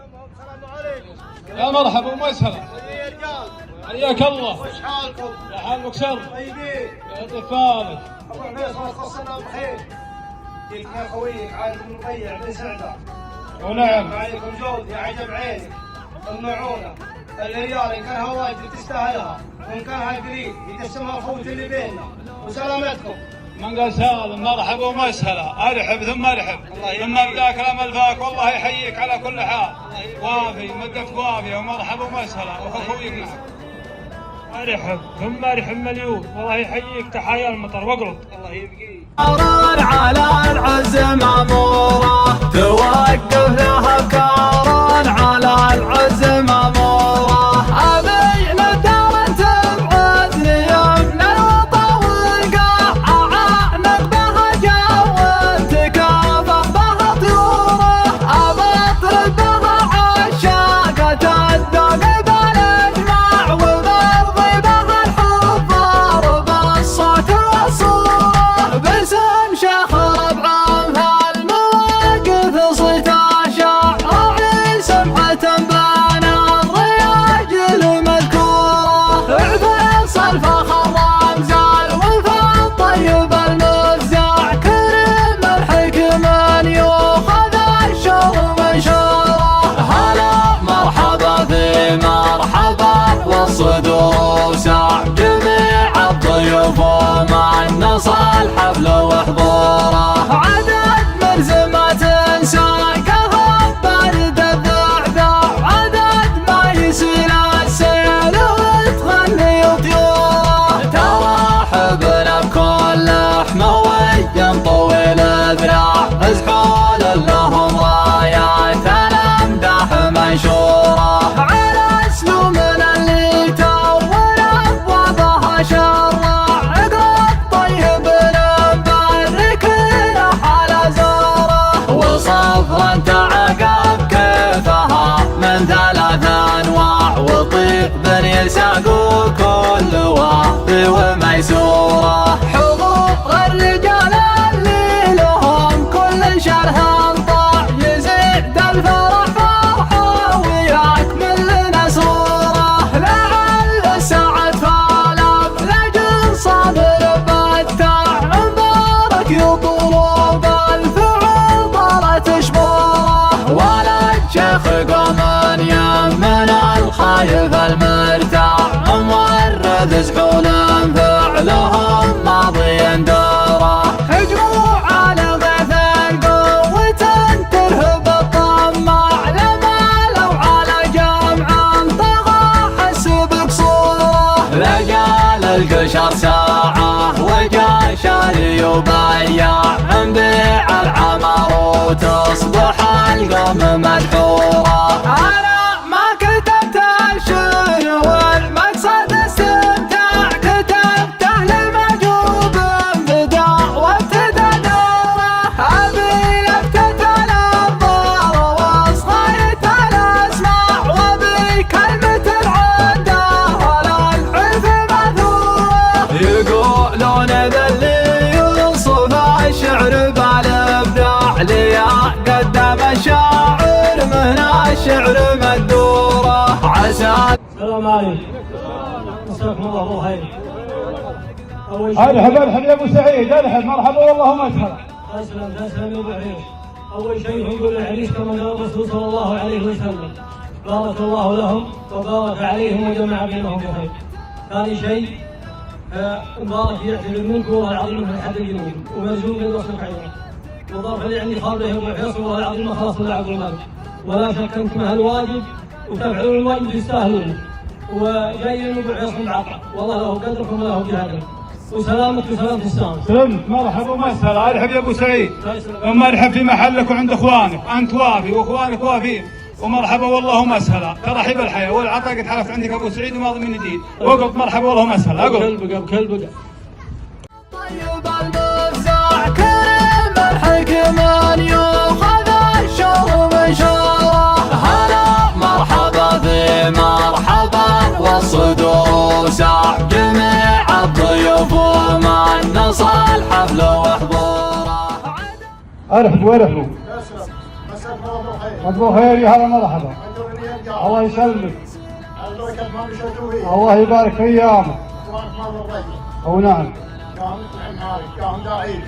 السلام عليكم. يا مرحبا ومسهلا. يا رجال. حياك الله. وش حالكم؟ يا حالك شر. طيبين. يعطيك فالك. ابو فيصل خصنا بخير. قلت يا خويك عارف المطيع بن سعده. ونعم. عليكم جود يا عجب عينك. المعونه. الريال ان كان هوايج تستاهلها وان كان قليل يتسمى فوت اللي بيننا. وسلامتكم. من قال سالم مرحبا ومسهلا، ارحب ثم ارحب ثم ابداك الامل والله يحييك على كل حال. وافي مدة وافية ومرحبا ومسهلا واخويك معك. ارحب ثم ارحب مليون والله يحييك. تحايا المطر واقرب. الله يبقيك. على العزم اموره توقف له افكار على العزم اموره ابي لدار تبعدني من الوطا والقاع اعانق بها جو تكافح بها طيوره ابطرب بها عشاقة الذوق بالاجماع وبرضي بها الحضار بالصوت والصوره باسم شيخ ربعان هالمواقف صيت اشاع راعي سمعة بين الرياجل المذكورة عفيصل فخر رمزال وفا الطيب المفزع كريم الحكم يؤخذ الشر منشوره هلا مرحبا في مرحبا والصدور وسع جميع الضيوف ومن نصل حفل وحضوره عدد ملزمة ساقها برد الذعذع عدد ما يسيل السيل وتغني طيوره ترحبنا بكل حموي طويل الذراع ازحول لهم رايات الامداح منشوره على اسلوبنا اللي تول ابوابها شرع طيب نبارك له على زوره وصفرا تعقب كيفها من ثلاث انواع وطيب يساقوا كل وافي وميسوره حضور الرجال اللي لهم كل شرح طاع يزيد الفرح فرحه ويكمل لنا سروره لعل السعد فالف لجل صابر بتاع مبارك يطول بالفعل طالت شبوره ولا الشيخ قوم يمن الخايف المرتاع مورد زحول فعلهم ماضي دوره هجموا على غيث القوة ترهب الطماع لما لو على جمع طغى حس بقصوره رجال القشر ساعة وجا شاري وبياع نبيع العمر وتصبح القوم مدحوره انا ما كتبت الشعر والمقصد استمتاع كتبته لمجوب بدا وابتدى دوره ابي لفتة الانظار واصغيت الاسماع وابي كلمة العده ولا العرف ماثوره يقولون ذا اللي يوصف الشعر بالابداع ليا قدم الشاعر من الشعر مدوره عسى. السلام عليكم. مساكم الله بالخير. ارحب يا ابو سعيد، ارحب مرحبا والله مسهلا. تسلم يا ابو عريس. اول شيء نقول للعريس كما قال الرسول صلى الله عليه وسلم بارك الله لهم وبارك عليهم وجمع بينهم بخير. ثاني شيء مبارك يعتبر منكم والله العظيم من حد الجنود وملزوم بالوصف الحيوان. وضاف لي عندي خاطره ابو عريس والله العظيم ما خلص الا عبد الملك. ولا شك انكم اهالواجب وتفعلون الواجب تستاهلونه. وجايين ابو عريس معطى والله له قدركم وله جهدكم. وسلامة السلام. سلمت مرحبا ومسهلا. ارحب يا ابو سعيد. ثم ارحب في محلك وعند اخوانك، انت وافي واخوانك وافين ومرحبا والله مسهلا. ترحب الحياه والعطاء قد حلفت عندك ابو سعيد وماضي من جديد. وقف مرحبا والله مسهلا. اقف كلبك طيب المفزع كريم الحكم يؤخذ الشر منشوره هلا مرحبا في مرحبا والصدور وسع جميع الضيوف ومن نصل حفل وحضوره ارحبوا. مساكم الله بالخير. ابو خير هلا مرحبا. الله يسلمك. الله يبارك في ايامك. او نعم. كان داعي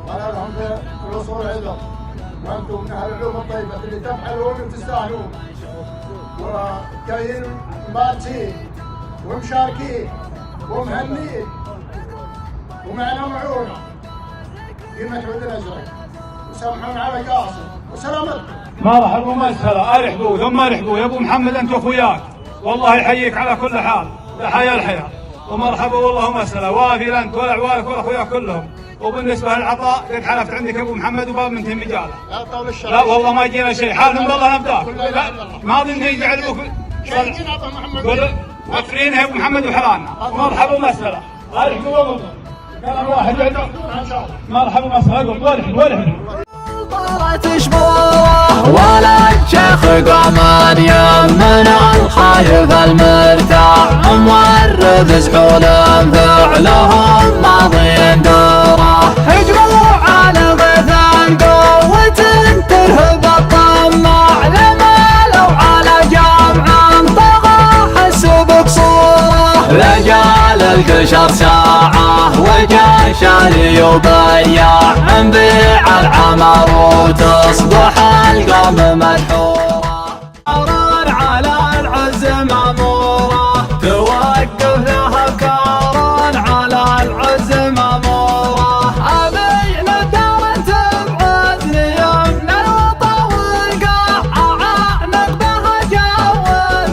وانا لهم بالوصول عندهم وانتم من اهل العلوم الطيبه اللي تفعلون وتستاهلون وجايين مباركين ومشاركين ومهنين ومعنا معونه قيمه عود الازرق وسامحون على قاصر وسلامتكم. مرحبا ومسهلا ارحبوا ثم ارحبوا يا ابو محمد انت واخوياك والله يحييك على كل حال تحيا الحياه ومرحبا والله ومسهلا وافي انت والعوالك واخوياك كلهم. وبالنسبه للعطاء قد حلفت عندك ابو محمد وباب من مجاله. لا والله ما جينا شيء حال من والله نبداك ما ظن يجعل ابوك قول مكفرين يا ابو محمد وحرانا. مرحبا ومسهلا ارحبوا والله كلام واحد عندك مرحبا ومسهلا ورحبوا طارت شبوره ولا الشيخ قمان يمن الخايف المرتاح مورد سحول فعلهم ماضي دوره هجموا على غثان قوة ترهب الطماع لما لو على جامع طغى حس بقصوره رجال الكشر ساعة وجا شاري يبيع انبيع العمر وتصبح القوم مدحورة قرار على العز مامورة توقف لها كاران على العز مامورة أبي ندار تبعدني يمن الوطا والقاع أعنق بها جو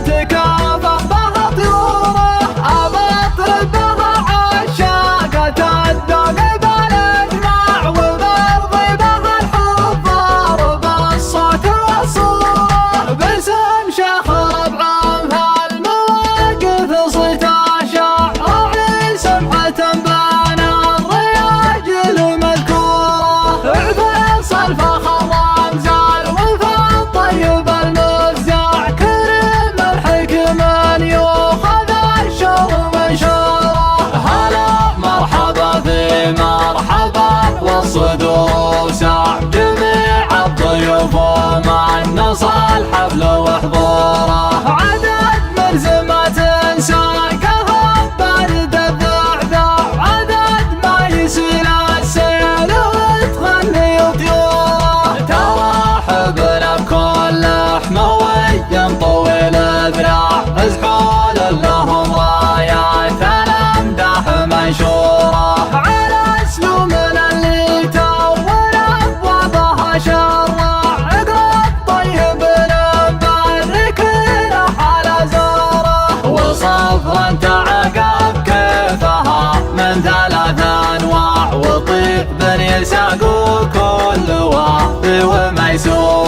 تكافح بها طيوره أبطرد بها عشاقة الذوق بالإجماع وبرضي بها الحضار بالصوت والصورة باسم شيخ ربعهم هالمواقف صيت أشاع راعي سمحة بين الرياجل المذكورة عفيصل فخر رمزان وفا طيب المفزع كريم الحكم يوخذ الشر منشوره هلا مرحبا في مرحبا والصدور ساع جميع الضيوف ومن نصى الحفل وحضوره عدد ملزمة ساقها بارد الذعذع عدد ما يسيل السيل وتغني طيوره تراحبنا بكل حموي طويل ذراع ازحول لهم رايات الامداح منشوره على اسلوبنا اللي تول ابوابها شرع عقب طيب نبارك له على زوره وصفرا تعقب كيفها من ثلاث انواع وطيب يساقوا كل وافي وميسور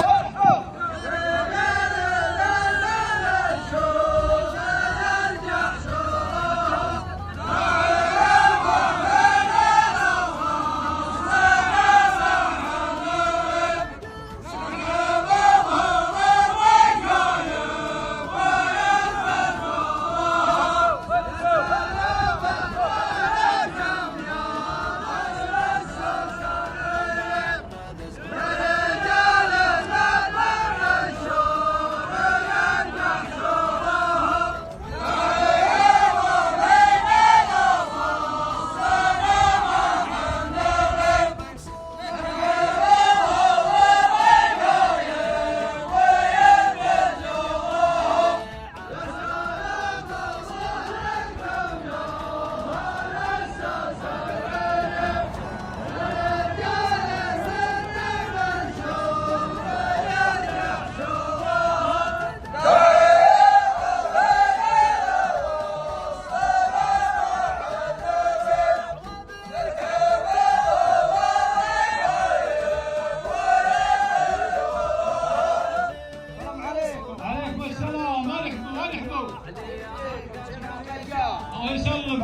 الله يسلم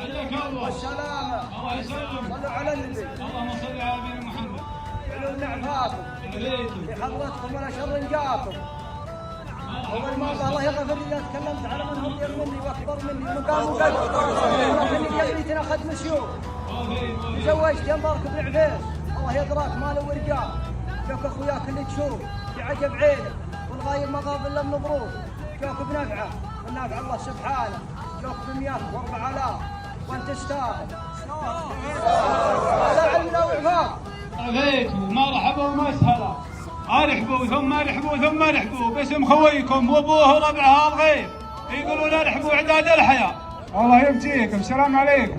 عليك الله والسلامة الله يسلم صلوا على النبي اللهم صل على نبينا محمد علوا نعفاكم لحضرتكم ولا شر جاكم أول مرة الله يغفر لي إذا تكلمت على من هو مني وأكبر مني مقام وقدر ولكني قبلي أخذ مسيوف تزوجت يا مبارك بن عفيس الله يدراك ماله ورجال جاك اخوياك اللي تشوف بعجب عينك والغايب ما غاب الا بمبروك جاك بنفعه والنافع الله سبحانه جاك ب100 و4000 وانت تستاهل لا علمنا وعفاق عفيتوا مرحبا ومسهلا ارحبوا ثم ارحبوا ثم ارحبوا باسم خويكم وابوه ربعها الغيب يقولون ارحبوا اعداد الحياه. الله يبجيكم. السلام عليكم.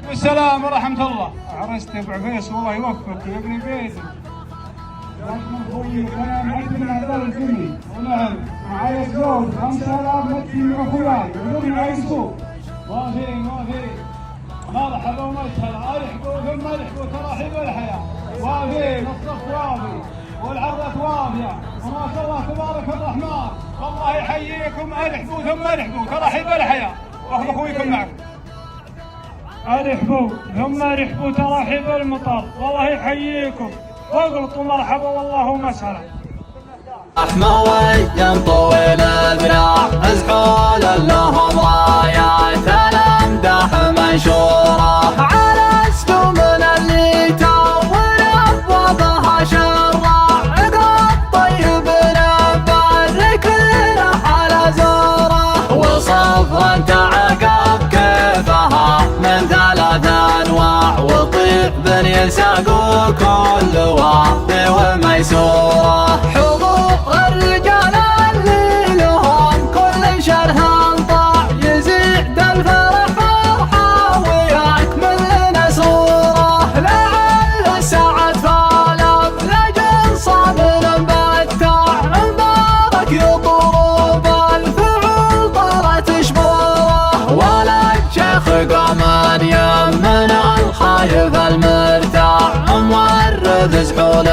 والسلام ورحمه الله. عرست ابو عفيس والله يوفقك ويبني بيتك. لكن اخوي انا معك من اعضاء الجميع. ونعم معي زوج 5000 مكفي من اخوياي يقولون يعيشوا. ما في مرحبا ومسهلا ارحبوا ثم ارحبوا تراحيب الحياه وافي الصف وافي والعرضة وافيه وما شاء الله تبارك الرحمن والله يحييكم ارحبوا ثم ارحبوا تراحيب الحياه واخويكم معكم. ارحبوا ثم ارحبوا تراحيب المطر والله يحييكم واقلطوا مرحبا والله مسهلا. احموي طويل الذراع ازحول لهم رايات الامداح منشوره على اسكم اللي تاول ابوابها شراع الطيب نبارك له على زوره وصفا تعقب كيفها من 3 انواع وطيب يساقوا كل واحد وميسوره الرجال اللي لهم كل شرها انطاع يزيد الفرح فرحة ويكمل نسوره لعل السعد فالف لجل صابر مبتاع مبارك يطرب الفعل طارت شبوره ولا الشيخ قمان يمن الخايف المرتاع مورث سحول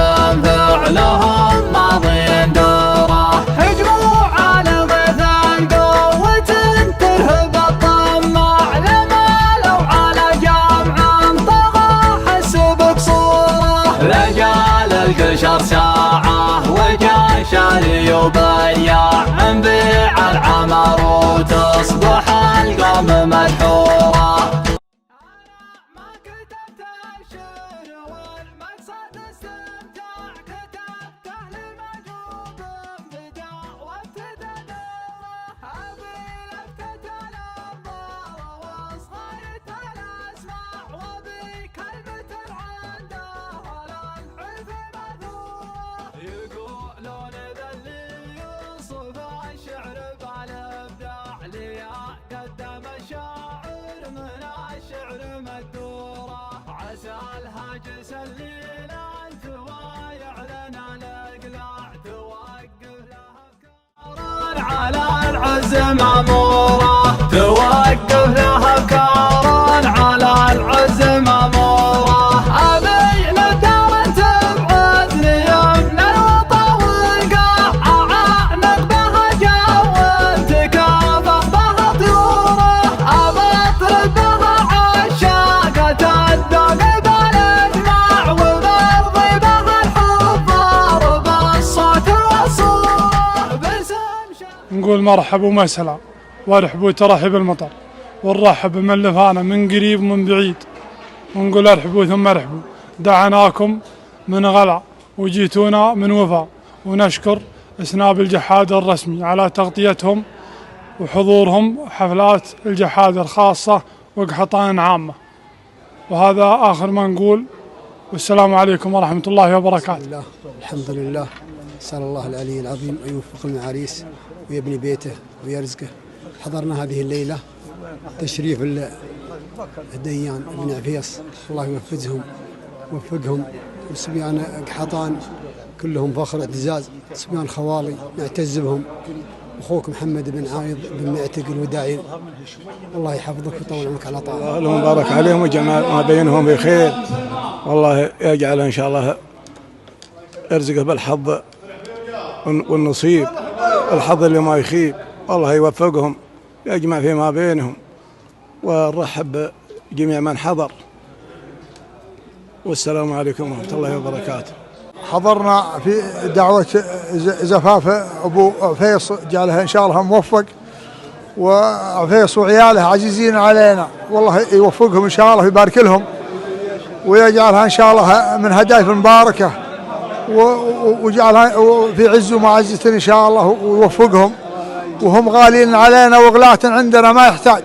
فعلهم ماضي دوره هجموا على غيث القوة ترهب الطماع لما لو على جامع طغى حس بقصوره رجال القشر ساعة وجا شاري وبياع انبيع العمر وتصبح القوم مدحوره. الهاجس الليل انت ويعلن الاقلاع توقف لها على العز ماموره توقف لها افكار على العز ماموره ابي للدار تبعدني من الوطا والقاع اعانق بها جو تكافح بها طيوره ابطرب بها عشاقه الدق نقول مرحبا ومسهلا وارحبوا ترحب المطر ونرحب بمن لفانا من قريب ومن بعيد ونقول ارحبوا ثم ارحبوا دعاناكم من غلع وجيتونا من وفا ونشكر اسناب الجحادة الرسمي على تغطيتهم وحضورهم حفلات الجحادة الخاصة وقحطان عامة. وهذا آخر ما نقول والسلام عليكم ورحمة الله وبركاته. الحمد لله. أسأل الله العلي العظيم أن يوفق المعاريس ويبني بيته ويرزقه. حضرنا هذه الليلة تشريف الديان بن عفيص الله يوفقهم وصبيان قحطان كلهم فخر اعتزاز صبيان خوالي نعتز بهم. أخوك محمد بن عايض بن معتق الوداعي الله يحفظك ويطول عمرك على طاعة. الله مبارك عليهم وجمع ما بينهم بخير والله يجعل إن شاء الله يرزقه بالحظ والنصيب الحظ اللي ما يخيب والله يوفقهم يجمع فيما بينهم ونرحب بجميع من حضر والسلام عليكم ورحمة الله وبركاته. حضرنا في دعوة زفاف أبو عفيص جعلها إن شاء الله موفق وعفيص وعياله عزيزين علينا والله يوفقهم إن شاء الله ويبارك لهم ويجعلها إن شاء الله من هدايا مباركة وجعلها في عز ومعزة إن شاء الله ويوفقهم، وهم غالين علينا وغلاة عندنا ما يحتاج،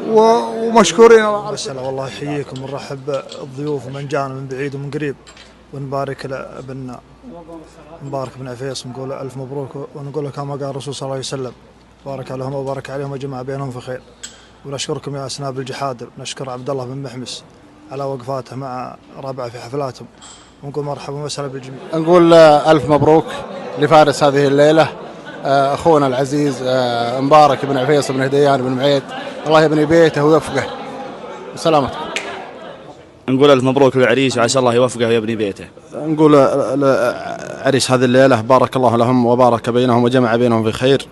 ومشكورين الله. والله يحييكم ونرحب الضيوف من جانا من بعيد ومن قريب، ونبارك لابننا مبارك بن عفيص، ونقول ألف مبروك، ونقول له كما قال الرسول صلى الله عليه وسلم بارك لهم وبارك عليهم وجمع بينهم في خير. ونشكركم يا أسناب الجحادر، نشكر عبد الله بن محمس على وقفاته مع رابعه في حفلاتهم، ونقول مرحبا ومسهلا بالجميع. نقول ألف مبروك لفارس هذه الليلة أخونا العزيز مبارك بن عفيص بن هديان بن معيد، الله يبني بيته ويوفقه وسلامته. نقول ألف مبروك للعريس وعسى الله يوفقه ويبني بيته. نقول عريس هذه الليلة بارك الله لهم وبارك بينهم وجمع بينهم في خير،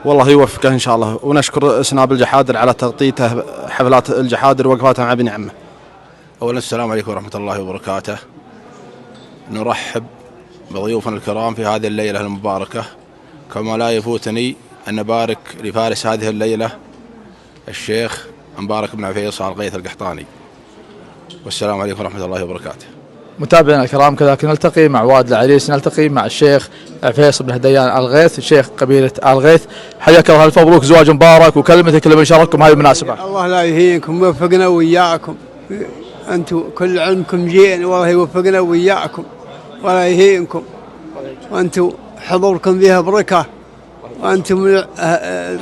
والله يوفقه إن شاء الله. ونشكر أسناب الجحادر على تغطيته حفلات الجحادر ووقفاتها مع بني عمه. أولا السلام عليكم ورحمة الله وبركاته. نرحب بضيوفنا الكرام في هذه الليلة المباركة، كما لا يفوتني أن نبارك لفارس هذه الليلة الشيخ مبارك بن عفيص الغيث القحطاني. والسلام عليكم ورحمة الله وبركاته. متابعينا الكرام، كذلك نلتقي مع واد العريس، نلتقي مع الشيخ عفيص بن هديان الغيث شيخ قبيلة الغيث. حياك الله، ألف مبروك، زواج مبارك، وكلمتك لمن شارككم هذه المناسبة. الله لا يهينكم ويوفقنا وياكم، أنتم كل علمكم جيل، والله يوفقنا وياكم ولا يهينكم، وأنتم حضوركم فيها بركة، وأنتم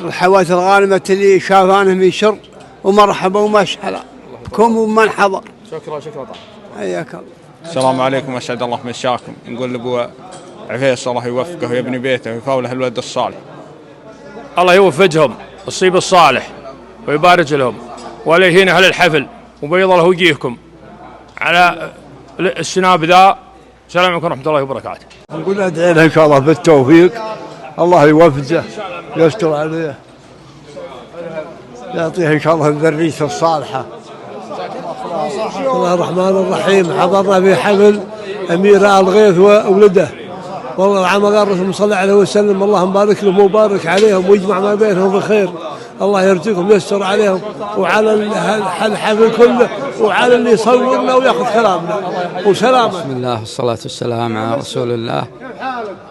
الحوات الغانمة اللي شافانه من شر، ومرحبا ومشحلة بكم ومن حضر. شكرا حياك الله. السلام عليكم واسعد الله مساكم. نقول لابو عفيص الله يوفقه ويبني بيته ويفاوله الولد الصالح. الله يوفقهم الصيب الصالح ويبارك لهم ولا يهين اهل الحفل، وبيض له وجيهكم على السناب ذا. السلام عليكم ورحمه الله وبركاته. نقول ادعي له ان شاء الله بالتوفيق، الله يوفقه يستر عليه، يعطيه ان شاء الله الذريه الصالحه. بسم الله الرحمن الرحيم. حضرنا في حفل أميرة الغيث وولده، والله عما قال الرسول صلى الله عليه وسلم اللهم بارك لهم وبارك عليهم ويجمع ما بينهم بخير، الله يرزقهم ويستر عليهم وعلى الحفل كله وعلى اللي يصورنا وياخذ كلامنا وسلامة. بسم الله والصلاة والسلام على رسول الله.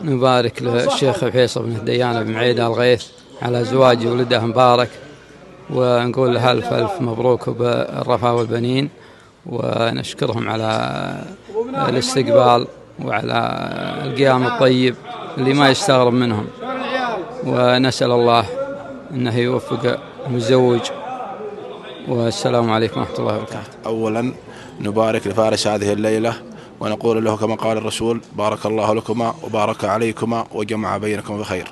نبارك للشيخ عفيص بن هديان بن معيد الغيث على زواج ولده مبارك، ونقول له ألف مبروك بالرفاه والبنين، ونشكرهم على الاستقبال وعلى القيام الطيب اللي ما يستغرب منهم، ونسأل الله أنه يوفق المزوج. والسلام عليكم ورحمة الله وبركاته. أولا نبارك لفارس هذه الليلة، ونقول له كما قال الرسول بارك الله لكما وبارك عليكما وجمع بينكم بخير.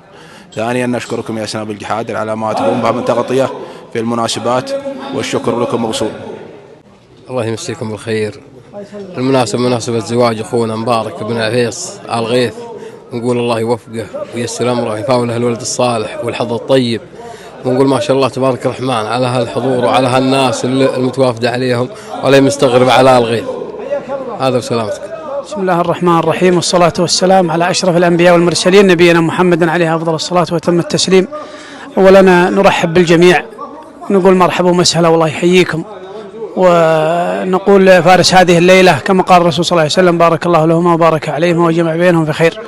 ثانيا نشكركم يا أسناب الجحادر على ما تقوم به من تغطية في المناسبات، والشكر لكم موصول. الله يمسيكم بالخير. المناسبة مناسبة زواج أخونا مبارك بن عفيص الغيث، ونقول الله يوفقه وييسر أمره ويفاوله الولد الصالح والحظ الطيب، ونقول ما شاء الله تبارك الرحمن على هالحضور وعلى هالناس المتوافدة عليهم، ولا مستغرب على الغيث. هذا وسلامتك. بسم الله الرحمن الرحيم، والصلاة والسلام على أشرف الأنبياء والمرسلين نبينا محمد عليه أفضل الصلاة وتم التسليم. أولا نرحب بالجميع، نقول مرحبا ومسهلا والله يحييكم، ونقول فارس هذه الليلة كما قال الرسول صلى الله عليه وسلم بارك الله لهما وبارك عليهما وجمع بينهم في خير.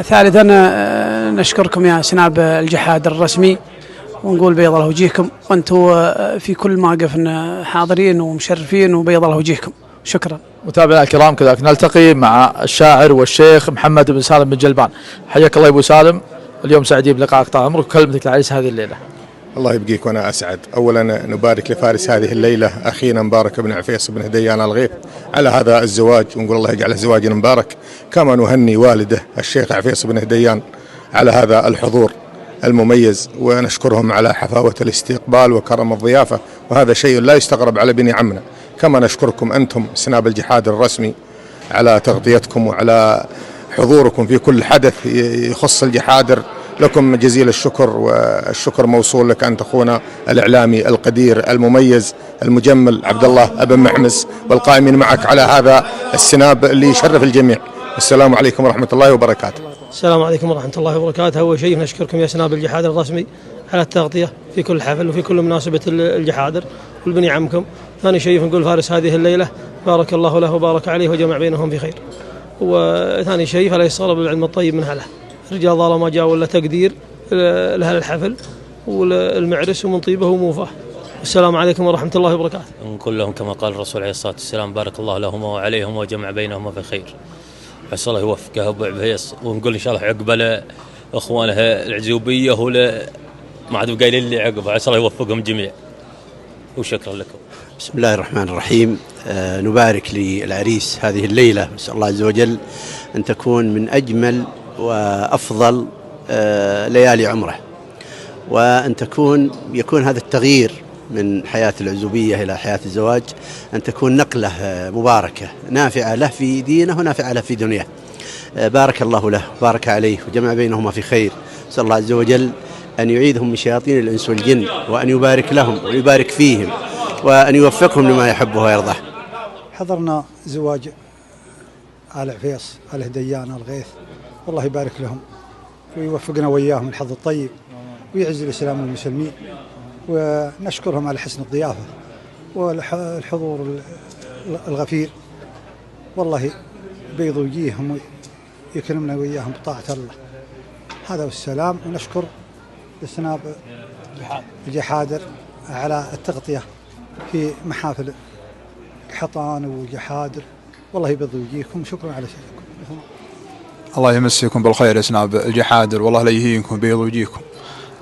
ثالثا نشكركم يا أسناب الجحادر الرسمي، ونقول بيض الله وجيهكم، وأنتم في كل موقف حاضرين ومشرفين، وبيض الله وجيهكم. شكرا. متابعينا الكرام، كذلك نلتقي مع الشاعر والشيخ محمد بن سالم بن جلبان. حياك الله أبو سالم، اليوم سعيدين بلقائك، طال عمرك، وكلمتك لعريس هذه الليلة. الله يبقيك وأنا أسعد. أولا نبارك لفارس هذه الليلة أخينا مبارك بن عفيص بن هديان الغيث على هذا الزواج، ونقول الله يجعله زواجا مبارك. كما نهني والده الشيخ عفيص بن هديان على هذا الحضور المميز، ونشكرهم على حفاوة الاستقبال وكرم الضيافة، وهذا شيء لا يستغرب على بني عمنا. كما نشكركم أنتم سناب الجحادر الرسمي على تغطيتكم وعلى حضوركم في كل حدث يخص الجحادر. لكم جزيل الشكر، والشكر موصول لك أنت أخونا الإعلامي القدير المميز المجمل عبد الله بن محمس، والقائمين معك على هذا السناب اللي يشرف الجميع. السلام عليكم ورحمة الله وبركاته. السلام عليكم ورحمة الله وبركاته. أول شيء نشكركم يا سناب الجحادر الرسمي على التغطية في كل حفل وفي كل مناسبة الجحادر والبني عمكم. ثاني شيء نقول فارس هذه الليلة بارك الله له وبارك عليه وجمع بينهم في خير. وثاني شيء فلا يصغر بالعلم الطيب من هله. رجال الله ما جاء ولا تقدير لهذا الحفل والمعرس ومن طيبه وموفاه. السلام عليكم ورحمة الله وبركاته. نقول لهم كما قال الرسول عليه الصلاة والسلام بارك الله لهم وعليهم وجمع بينهما في خير. عسى الله يوفقه أبو عفيص، ونقول إن شاء الله عقبه إخوانه العزوبية ولا ما عاد قايلين لي عقبه، عسى الله يوفقهم جميع. وشكرا لكم. بسم الله الرحمن الرحيم. نبارك للعريس هذه الليلة، نسأل الله عز وجل أن تكون من أجمل وأفضل ليالي عمره، وأن يكون هذا التغيير من حياة العزوبية إلى حياة الزواج أن تكون نقلة مباركة نافعة له في دينه ونافعة له في دنياه. بارك الله له، بارك عليه وجمع بينهما في خير. نسأل الله عز وجل أن يعيذهم من شياطين الإنس والجن، وأن يبارك لهم ويبارك فيهم، وأن يوفقهم لما يحبه ويرضاه. حضرنا زواج آل عفيص آل هديان آل غيث، والله يبارك لهم ويوفقنا وإياهم الحظ الطيب ويعز الإسلام والمسلمين، ونشكرهم على حسن الضيافة والحضور الغفير. والله بيض وجيههم ويكرمنا وإياهم بطاعة الله. هذا والسلام. ونشكر السناب الجحادر على التغطية في محافل حطان وجحادر، والله يبيض وجيهكم. شكرا على شيءكم. الله يمسيكم بالخير يا سناب الجحادر، والله لا يهينكم بيض وجيهكم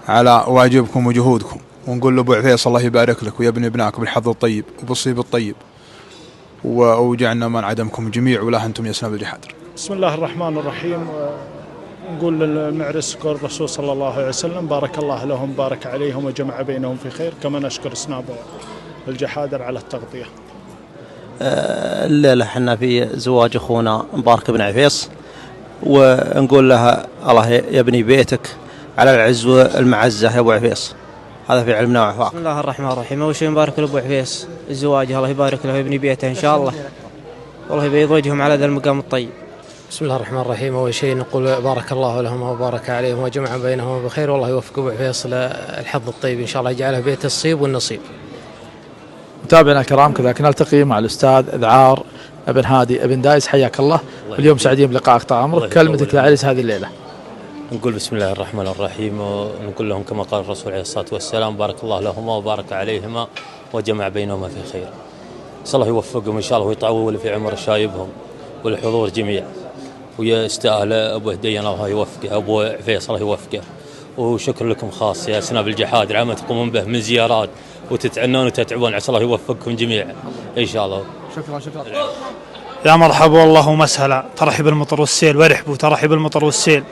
على واجبكم وجهودكم. ونقول لأبو عفيص الله يبارك لك ويبني ابنائك بالحظ الطيب وبالصيب الطيب، وأوجعنا من عدمكم جميع ولا أنتم يا سناب الجحادر. بسم الله الرحمن الرحيم. نقول للمعرس قول الرسول صلى الله عليه وسلم بارك الله لهم بارك عليهم وجمع بينهم في خير. كما نشكر سناب الجحادر على التغطية. الليلة احنا في زواج أخونا مبارك بن عفيص، ونقول لها الله يبني بيتك على العز والمعزة يا أبو عفيص. هذا في علمنا وعفاق. بسم الله الرحمن الرحيم. أول شيء مبارك لأبو عفيص الزواج، الله يبارك له ويبني بيته إن شاء الله، والله يبيض وجههم على ذا المقام الطيب. بسم الله الرحمن الرحيم. أول شيء نقول بارك الله لهم وبارك عليهم وجمع بينهم بخير، والله يوفق أبو عفيص للحظ الطيب إن شاء الله، يجعله بيت الصيب والنصيب. متابعينا الكرام كذلك نلتقي مع الأستاذ إذعار ابن هادي ابن دايس، حياك الله. اليوم سعيدين بلقائك، طال عمرك. كلمتك للعريس هذه الليلة. نقول بسم الله الرحمن الرحيم، ونقول لهم كما قال الرسول عليه الصلاة والسلام بارك الله لهما وبارك عليهما وجمع بينهما في خير. نسأل الله يوفقهم إن شاء الله ويطول في عمر شايبهم والحضور جميع، ويستاهل أبو هديان الله يوفقه، أبو عفيص الله يوفقه. وشكر لكم خاص يا سناب الجحادر عما تقومون به من زيارات وتتعنون وتتعبون، عسى الله يوفقكم جميعا إن شاء الله. شكرا. يا مرحبا والله مسهلا، ترحب المطر والسيل وارحبوا ترحب المطر والسيل.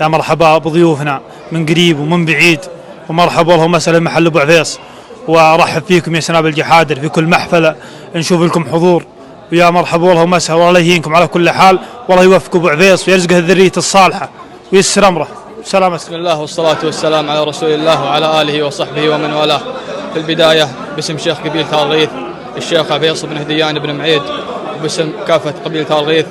يا مرحبا بضيوفنا من قريب ومن بعيد، ومرحبا والله مسهلا محل أبو عفيص، وارحب فيكم يا سناب الجحادر في كل محفلة نشوف لكم حضور. ويا مرحبا والله مسهلا، والله يهينكم على كل حال، والله يوفق أبو عفيص ويرزقه الذرية الصالحة ويسر أمره. سلامة. بسم الله والصلاة والسلام على رسول الله وعلى آله وصحبه ومن والاه. في البداية باسم شيخ قبيلة آل غيث الشيخ عفيص بن هديان بن معيد، وباسم كافة قبيلة آل غيث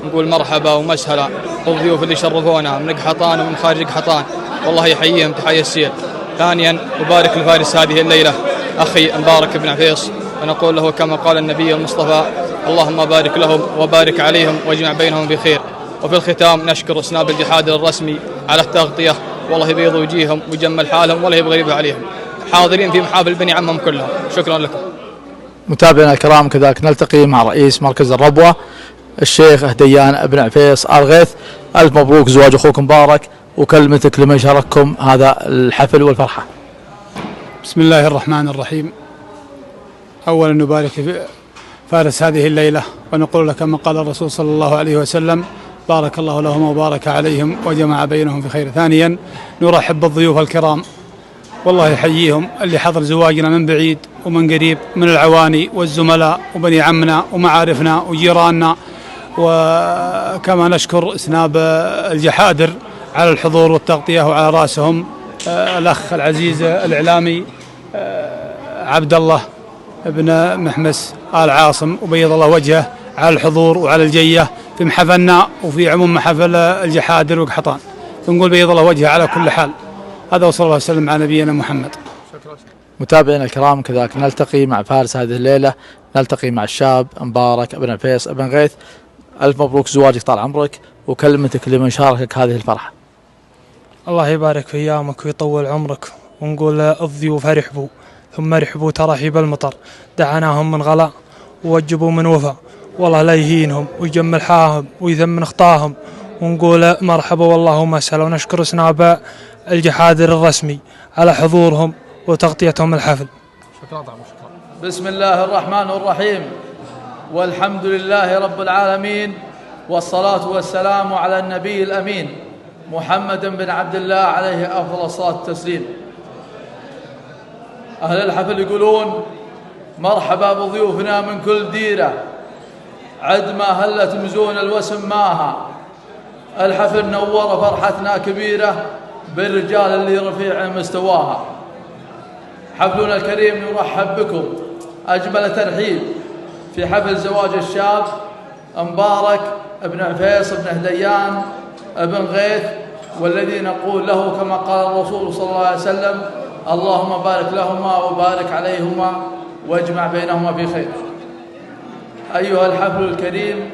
نقول مرحبا ومسهلا بالضيوف اللي شرفونا من قحطان ومن خارج قحطان، والله يحييهم تحية السير. ثانيا أبارك لفارس هذه الليلة أخي مبارك بن عفيص، ونقول له كما قال النبي المصطفى اللهم بارك لهم وبارك عليهم واجمع بينهم بخير. وفي الختام نشكر سناب الجحادر الرسمي على التغطية، والله يبيض وجيههم ويجمل حالهم ولا يبغى يغيب عليهم، حاضرين في محافل بني عمهم كلهم. شكرا لكم. متابعينا الكرام كذلك نلتقي مع رئيس مركز الربوة الشيخ هديان بن عفيص آل غيث. ألف مبروك زواج أخوك مبارك، وكلمتك لمن شارككم هذا الحفل والفرحة. بسم الله الرحمن الرحيم. أولا نبارك في فارس هذه الليلة، ونقول لك كما قال الرسول صلى الله عليه وسلم بارك الله لهم وبارك عليهم وجمع بينهم في خير. ثانيا نرحب بالضيوف الكرام، والله يحييهم اللي حضر زواجنا من بعيد ومن قريب، من العواني والزملاء وبني عمنا ومعارفنا وجيراننا. وكما نشكر سناب الجحادر على الحضور والتغطية، وعلى رأسهم الأخ العزيز الإعلامي عبد الله ابن محمس آل عاصم، وبيض الله وجهه على الحضور وعلى الجية في محفلنا وفي عموم محفل الجحادر وقحطان. فنقول بيض الله وجهه على كل حال. هذا وصلى الله وسلم على نبينا محمد. متابعينا الكرام كذلك نلتقي مع فارس هذه الليلة، نلتقي مع الشاب مبارك بن عفيص بن غيث. ألف مبروك زواجك طال عمرك، وكلمتك لمن شاركك هذه الفرحة. الله يبارك في أيامك ويطول عمرك، ونقول الضيوف ارحبوا ثم ارحبوا ترحيب المطر، دعاناهم من غلا ووجبوا من وفا، والله لا يهينهم ويجمل حاهم ويثمن اخطاهم، ونقول مرحبا والله مسهلا. ونشكر سناب الجحادر الرسمي على حضورهم وتغطيتهم الحفل. شكرا. بسم الله الرحمن الرحيم، والحمد لله رب العالمين، والصلاة والسلام على النبي الأمين محمد بن عبد الله عليه أفضل الصلاة والتسليم. أهل الحفل يقولون مرحبا بضيوفنا من كل ديرة، عد ما هلت مزون الوسم ماها، الحفل نور فرحتنا كبيرة بالرجال اللي رفيع مستواها. حفلنا الكريم يرحب بكم أجمل ترحيب في حفل زواج الشاب مبارك بن عفيص بن هديان بن غيث، والذي نقول له كما قال الرسول صلى الله عليه وسلم: اللهم بارك لهما وبارك عليهما واجمع بينهما في خير. أيها الحفل الكريم،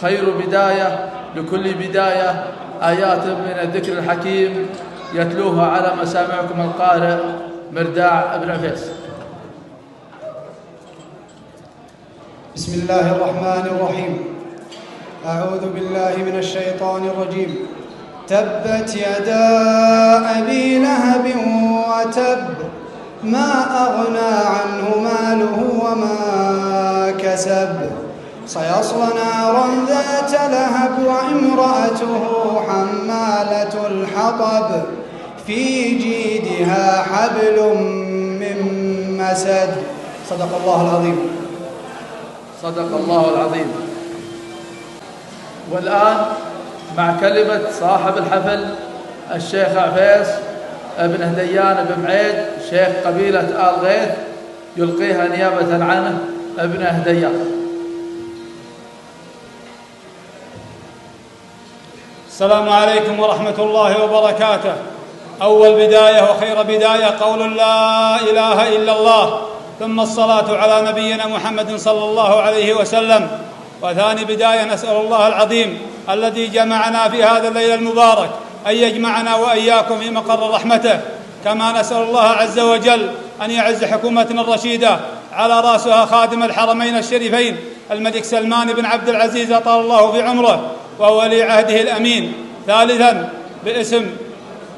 خير بداية لكل بداية آيات من الذكر الحكيم يتلوها على مسامعكم القارئ مرداع بن عفيص. بسم الله الرحمن الرحيم. أعوذ بالله من الشيطان الرجيم. تبت يدا أبي لهب وتب، ما أغنى عنه ماله وما كسب، سيصلى نارا ذات لهب وامرأته حمالة الحطب، في جيدها حبل من مسد. صدق الله العظيم. صدق الله العظيم. والآن مع كلمة صاحب الحفل الشيخ عفيص ابن هديان بن معيد شيخ قبيلة آل غيث، يلقيها نيابة عنه ابن هديان. السلام عليكم ورحمة الله وبركاته. أول بداية وخير بداية قول لا إله إلا الله، ثم الصلاة على نبينا محمد صلى الله عليه وسلم. وثاني بداية نسأل الله العظيم الذي جمعنا في هذا الليل المبارك أن يجمعنا وإياكم في مقر رحمته، كما نسأل الله عز وجل أن يعز حكومتنا الرشيدة على رأسها خادم الحرمين الشريفين الملك سلمان بن عبد العزيز أطال الله في عمره وولي عهده الأمين. ثالثا باسم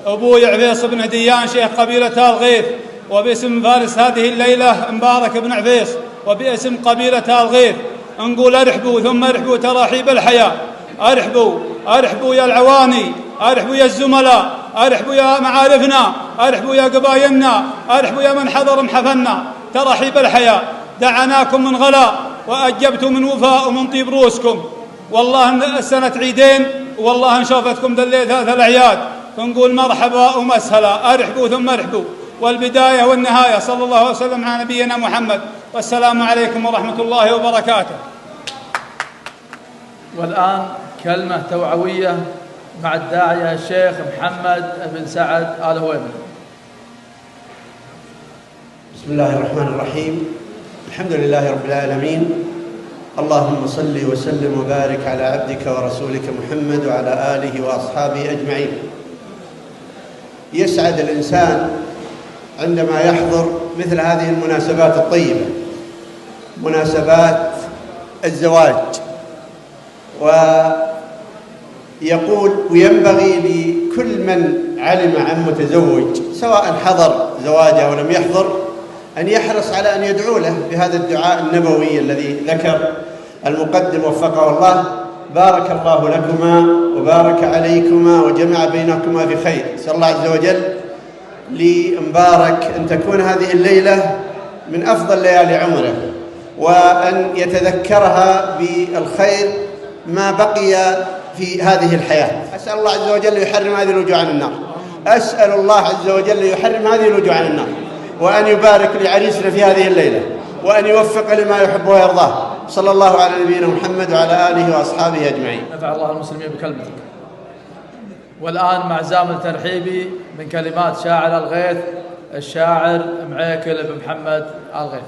أبوي عفيص بن هديان شيخ قبيلة آل غيث، وباسم فارس هذه الليلة مبارك بن عفيص، وباسم قبيلة آل غيث نقول ارحبوا ثم ارحبوا تراحيب الحياة. ارحبوا ارحبوا يا العواني، ارحبوا يا الزملاء، ارحبوا يا معارفنا، ارحبوا يا قبايلنا، ارحبوا يا من حضر محفلنا. تراحيب الحياة، دعاناكم من غلاء وأجبتم من وفاء ومن طيب روسكم. والله السنة عيدين، والله ان شوفتكم ذليت ثلاث الأعياد، فنقول مرحبا ومسهلا. ارحبوا ثم ارحبوا. والبداية والنهاية صلى الله عليه وسلم على نبينا محمد، والسلام عليكم ورحمة الله وبركاته. والآن كلمة توعوية مع الداعية الشيخ محمد بن سعد آل هويمن. بسم الله الرحمن الرحيم. الحمد لله رب العالمين، اللهم صل وسلم وبارك على عبدك ورسولك محمد وعلى آله وأصحابه أجمعين. يسعد الإنسان عندما يحضر مثل هذه المناسبات الطيبة، مناسبات الزواج، ويقول وينبغي لكل من علم عن متزوج سواء حضر زواجه أو لم يحضر أن يحرص على أن يدعو له بهذا الدعاء النبوي الذي ذكر المقدم وفقه الله: بارك الله لكما وبارك عليكما وجمع بينكما في خير. نسأل الله عز وجل لمبارك أن تكون هذه الليلة من أفضل ليالي عمره، وأن يتذكرها بالخير ما بقي في هذه الحياة. أسأل الله عز وجل يحرم هذه الوجوه عن النار، أسأل الله عز وجل يحرم هذه الوجوه عن النار، وأن يبارك لعريسنا في هذه الليلة، وأن يوفق لما يحب ويرضاه. صلى الله على نبينا محمد وعلى آله وأصحابه أجمعين. نفع الله المسلمين بكلمتك. والآن مع زامل ترحيبي من كلمات شاعر الغيث الشاعر معيكل بن محمد الغيث.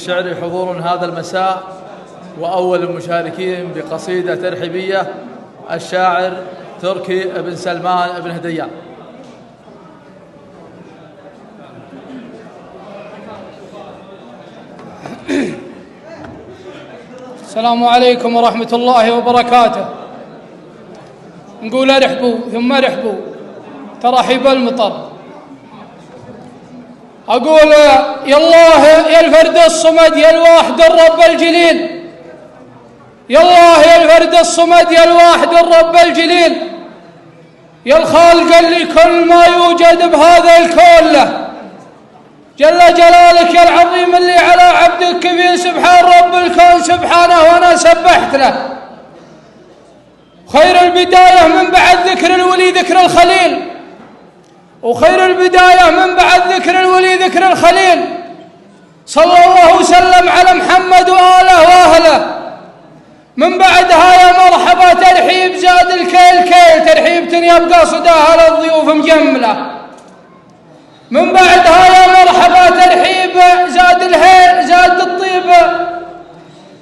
الشعري حضور هذا المساء، وأول المشاركين بقصيدة ترحيبية الشاعر تركي بن سلمان بن هديان. السلام عليكم ورحمة الله وبركاته. نقول ارحبوا ثم ارحبوا ترحيب المطر. أقول يا الله يا الفرد الصمد يا الواحد الرب الجليل، يا الله يا الفرد الصمد يا الواحد الرب الجليل، يا الخالق اللي كل ما يوجد بهذا الكون له، جل جلالك يا العظيم اللي على عبدك كبير سبحان رب الكون سبحانه وأنا سبحت له. خير البداية من بعد ذكر الولي ذكر الخليل، وخير البداية من بعد ذكر الولي ذكر الخليل. صلى الله وسلم على محمد وآله وأهله. من بعدها يا مرحبا ترحيب زاد الكيل كيل، ترحيب يبقى صداها للضيوف مجملة. من بعدها يا مرحبا ترحيب زاد الهيل زاد الطيب.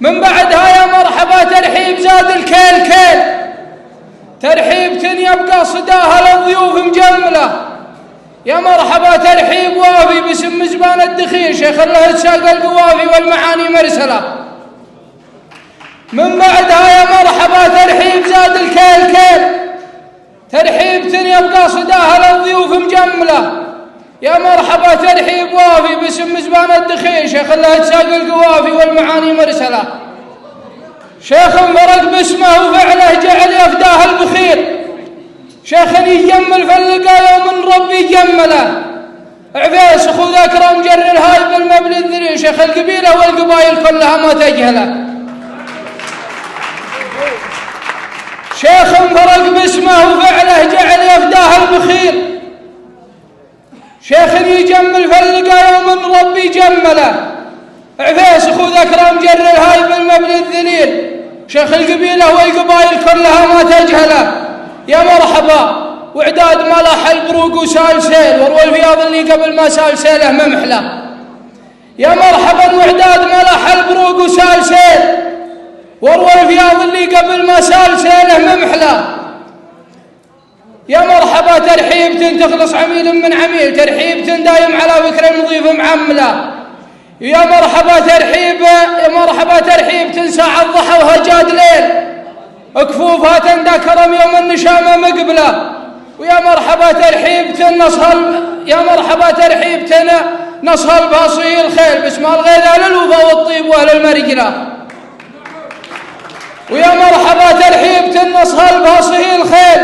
من بعدها يا مرحبا ترحيب زاد الكيل كيل، ترحيب يبقى صداها للضيوف مجملة. يا مرحبا ترحيب وافي باسم زبان الدخيل، شيخ الله تساق القوافي والمعاني مرسلة. من بعدها يا مرحبا ترحيب زاد الكيل كيل، ترحيب يبقى صداها للضيوف مجملة. يا مرحبا ترحيب وافي باسم زبان الدخيل، شيخ الله تساق القوافي والمعاني مرسلة. شيخ فرق باسمه وفعله جعل يفداه البخيل، شيخ يجمل فلقى يوم ربي جمله. عفيس خذ اكرم جر الهاي بالمبل الذري، شيخ القبيله والقبائل كلها ما تجهله. شيخ فرق باسمه وفعله جعل يفداه البخيل، شيخ يجمل فلقى يوم ربي جمله. عفيس خذ اكرم جر الهاي بالمبل الذليل، شيخ القبيله والقبائل كلها ما تجهله. يا مرحبا وعداد ملاح البروق وسال سيل، وروى الفياض اللي قبل ما سال سيله ممحله. يا مرحبا وعداد ملاح البروق وسال سيل، وروى الفياض اللي قبل ما سال سيله ممحله. يا مرحبا ترحيب تخلص عميل من عميل، ترحيب دايم على فكر نظيف معمله. يا مرحبا ترحيب يا مرحبا ترحيب ساعة الضحى وهجاد ليل، كفوفها تندى كرم يوم النشامة مقبلة. ويا مرحبا ترحيب يا مرحبا ترحيب نصها الباصي الخيل، باسم الغيث أهل الوفا والطيب وأهل المرجلة. ويا مرحبا ترحيب نصها الباصي الخيل،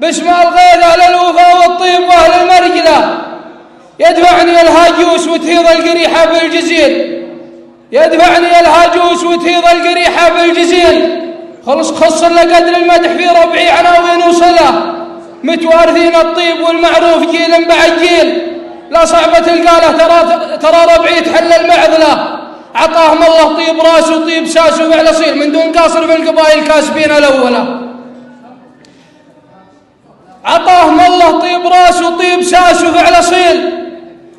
باسم الغيث أهل الوفا والطيب وأهل المرجلة. يدفعني الهاجوس وتهيض القريحة بالجزيل، يدفعني الهاجوس وتهيض القريحة بالجزيل. خص لقدر المدح في ربعي عناوين وصله، متوارثين الطيب والمعروف جيل بعد جيل. لا صعبة القاله ترى ربعي تحل المعضله، عطاهم الله طيب راس وطيب ساس وفعل اصيل، من دون قاصر في القبائل كاسبين الاولى. عطاهم الله طيب راس وطيب ساس وفعل اصيل،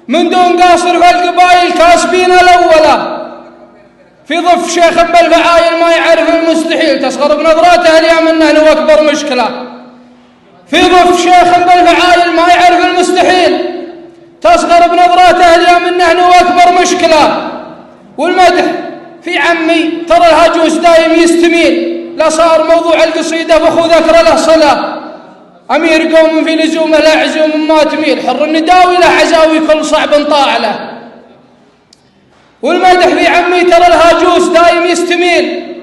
من دون قاصر في القبائل كاسبين الاولى. في ضف شيخ بالفعايل ما يعرف المستحيل، تصغر بنظراته اليوم انه له اكبر مشكله. في ضف شيخ بالفعايل ما يعرف المستحيل، تصغر بنظراته اليوم انه له اكبر مشكله. والمدح في عمي ترى الهاجوس دايم يستميل، لا صار موضوع القصيده فخذ ذكر له صله. امير قوم في لزومه لا عزوم ما تميل، حر النداوي له عزاوي كل صعب طاع له. والمدح في عمي ترى الهاجوس دايم يستميل،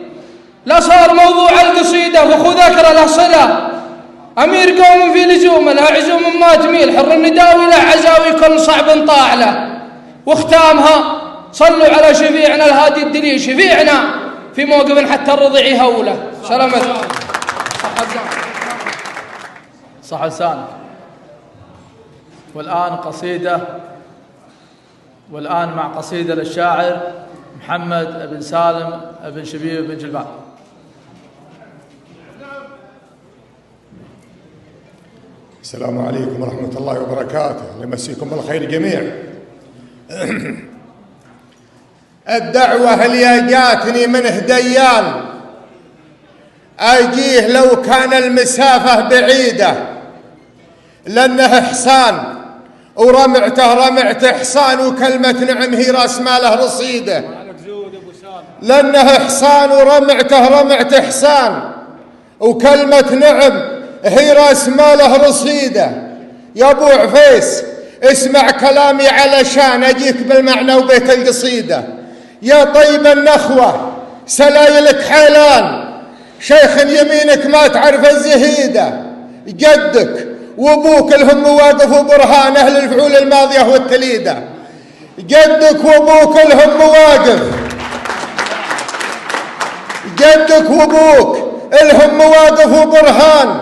لا صار موضوع القصيدة فخذ ذكر له صلة. أمير قوم في لزومه لا عزوم ما تميل، حر النداوي له عزاوي كل صعب طاع له. واختامها صلوا على شفيعنا الهادي الدليل، شفيعنا في موقف حتى الرضيع يهوله. سلامتك صح لسانك. والآن قصيدة، والآن مع قصيدة للشاعر محمد بن سالم بن شبيب بن جلبان. السلام عليكم ورحمة الله وبركاته، نمسيكم بالخير جميع. الدعوة اللي جاتني من هديان أجيه لو كان المسافة بعيدة، لأنه حصان ورمعته رمعة حصان، وكلمة نعم هي راس ماله رصيده. لأنه حصان ورمعته رمعة حصان، وكلمة نعم هي راس ماله رصيده. يا أبو عفيس اسمع كلامي علشان أجيك بالمعنى وبيت القصيدة. يا طيب النخوة سلايلك حيلان، شيخ يمينك ما تعرف الزهيدة. جدك وابوك الهم واقف وبرهان أهل الفعول الماضية والتليدة. جدك وابوك الهم واقف، جدك وابوك الهم واقف وبرهان